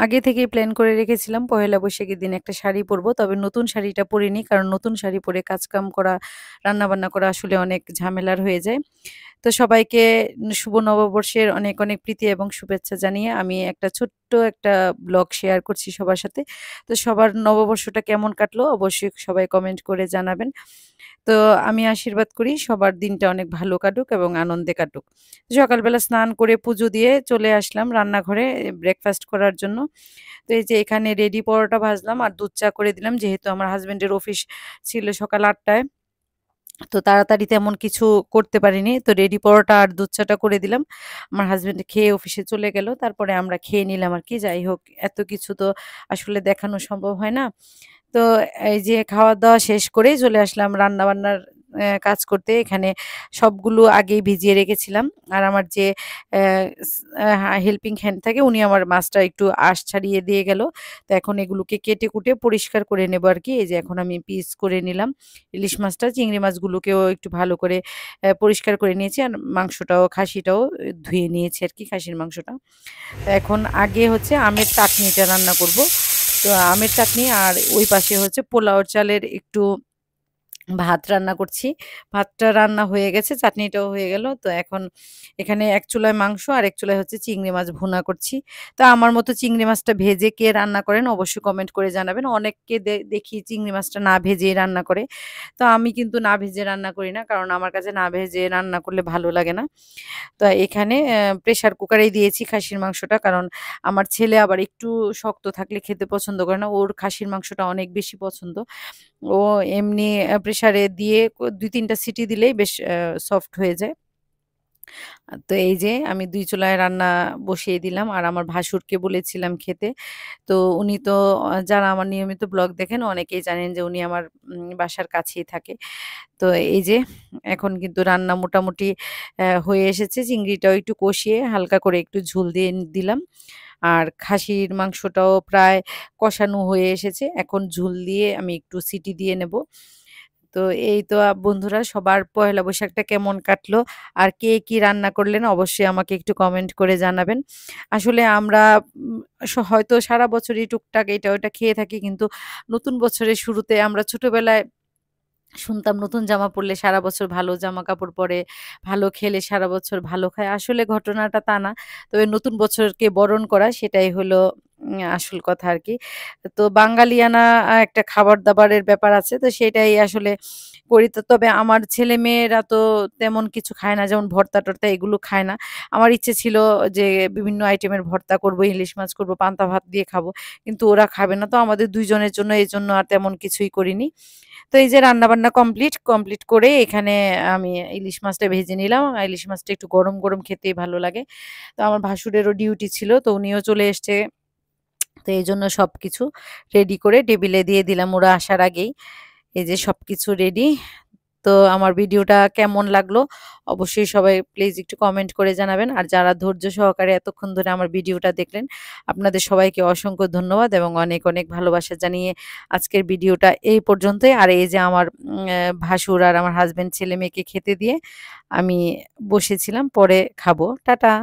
আগে থেকেই প্ল্যান করে রেখেছিলাম পহেলা বৈশাখের দিন একটা শাড়ি পরবো। তবে নতুন শাড়িটা পরিনি। কারণ নতুন শাড়ি পরে কাজকাম করা, রান্নাবান্না করা আসলে অনেক ঝামেলার হয়ে যায়। তো সবাইকে শুভ নববর্ষের অনেক, অনেক প্রীতি এবং শুভেচ্ছা জানিয়ে আমি একটা ছোট্ট একটা ব্লগ শেয়ার করছি সবার সাথে। তো সবার নববর্ষটা কেমন কাটলো অবশ্যই সবাই কমেন্ট করে জানাবেন। তো আমি আশীর্বাদ করি সবার দিনটা অনেক ভালো কাটুক এবং আনন্দে কাটুক। সকালবেলা স্নান করে পুজো দিয়ে চলে আসলাম রান্নাঘরে ব্রেকফাস্ট করার জন্য। তো এই যে এখানে রেডি পরোটা ভাজলাম আর দুধ চা করে দিলাম যেহেতু আমার হাসব্যান্ডের অফিস ছিল সকাল ৮টায়। তো তাড়াতাড়ি তেমন কিছু করতে পারিনি। তো রেডি পরোটা আর দুধ চাটা করে দিলাম। আমার হাসব্যান্ড খেয়ে অফিসে চলে গেল। তারপরে আমরা খেয়ে নিলাম আরকি। যাই হোক এত কিছু তো আসলে দেখানো সম্ভব হয় না। তো এই যে খাওয়া-দাওয়া শেষ করেই চলে আসলাম রান্নাবান্নার কাজ করতে। এখানে সবগুলো আগেই ভিজিয়ে রেখেছিলাম। আর আমার যে অ্যা স হেল্পিং হ্যান্ড থাকে উনি আমার মাছটা একটু আঁশ ছাড়িয়ে দিয়ে গেল। তো এখন এগুলোকে কেটে-কুটে পরিষ্কার করে নেব আরকি। এই যে এখন আমি পিস করে নিলাম ইলিশ মাছটা, চিংড়ি মাছগুলোকেও একটু ভালো করে পরিষ্কার করে নিয়েছি। আর মাংসটাও খাসিটাও ধুয়ে নিয়েছি আরকি খাসির মাংসটা। তো এখন আগে হচ্ছে আমের চাটনিটা রান্না করব। তো আমের চাটনি আর ওই পাশে হচ্ছে পোলাওর চালের একটু ভাত রান্না করছি। ভাতটা রান্না হয়ে গেছে, চাটনিটাও হয়ে গেল। তো এখন এখানে এক চুলায় মাংস আর এক চুলায় হচ্ছে চিংড়ি মাছ ভুনা করছি। তো আমার মতো চিংড়ি মাছটা ভেজে কে রান্না করেন অবশ্যই কমেন্ট করে জানাবেন। অনেককে দেখি চিংড়ি মাছটা না ভেজেই রান্না করে। তো আমি কিন্তু না ভেজে রান্না করি না। কারণ আমার কাছে না ভেজে রান্না করলে ভালো লাগে না। তো এখানে প্রেশার কুকারেই দিয়েছি খাসির মাংসটা। কারণ আমার ছেলে আবার একটু শক্ত থাকলে খেতে পছন্দ করে না। ওর খাসির মাংসটা অনেক বেশি পছন্দ। ও এমনি প্রেশারে দিয়ে ২-৩ টা সিটি দিলেই বেশ সফট হয়ে যায়। তো এই যে আমি ২ চুলায় রান্না বসিয়ে দিলাম। আর আমার ভাসুরকে বলেছিলাম খেতে। তো উনি তো যারা আমার নিয়মিত ব্লগ দেখেন অনেকেই জানেন যে উনি আমার বাসার কাছেই থাকে। তো এই যে এখন কিন্তু রান্না মোটামুটি হয়ে এসেছে। চিংড়িটাও একটু কষিয়ে হালকা করে একটু ঝোল দিয়ে দিলাম। আর খাসির মাংসটাও প্রায় কষানো হয়ে এসেছে। এখন ঝোল দিয়ে আমি একটু সিটি দিয়ে নেব। তো এই তো বন্ধুরা সবার পহেলা বৈশাখটা কেমন কাটলো? আর কে কি রান্না করলেন অবশ্যই আমাকে একটু কমেন্ট করে জানাবেন। আসলে আমরা হয়তো সারা বছরই টুকটাক এটা ওটা খেয়ে থাকি কিন্তু নতুন বছরের শুরুতে আমরা ছোটবেলায় শুনতাম নতুন জামা পরলে সারা বছর ভালো জামা কাপড় পরে, ভালো খেলে সারা বছর ভালো খায়। আসলে ঘটনাটা তা না। তবে নতুন বছরকে বরণ করা সেটাই হলো আসল কথা আরকি। তো বাঙালিয়ানা একটা খাবার-দাবারের ব্যাপার আছে। তো সেটাই আসলে করি। তো তবে আমার ছেলে-মেয়েরা তো তেমন কিছু খায় না। যেমন ভর্তা-টর্তা এগুলো খায় না। আমার ইচ্ছে ছিল যে বিভিন্ন আইটেমের ভর্তা করব, ইলিশ মাছ করব, পান্তা ভাত দিয়ে খাবো। কিন্তু ওরা খাবে না। তো আমাদের ২ জনের জন্য এজন্য আর তেমন কিছুই করিনি। তো এই যে রান্নাবান্না কমপ্লিট করে এখানে আমি ইলিশ মাছটা ভেজে নিলাম। ইলিশ মাছটা একটু গরম, গরম খেতেই ভালো লাগে। তো আমার ভাসুরেরও ডিউটি ছিল। তো উনিও চলে এসছে। তো এইজন্য সবকিছু রেডি করে টেবিলে দিয়ে দিলাম ওরা আসার আগেই। এই যে সবকিছু রেডি। তো আমার ভিডিওটা কেমন লাগলো অবশ্যই সবাই প্লিজ একটু কমেন্ট করে জানাবেন। আর যারা ধৈর্য সহকারে এতক্ষণ ধরে আমার ভিডিওটা দেখলেন, আপনাদের সবাইকে অসংখ্য ধন্যবাদ এবং অনেক, অনেক ভালোবাসা জানিয়ে আজকের ভিডিওটা এই পর্যন্তই। আর এই যে আমার ভাসুর আর আমার হাসব্যান্ড ছেলে-মেয়েকে খেতে দিয়ে আমি বসেছিলাম। পরে খাবো। টাটা।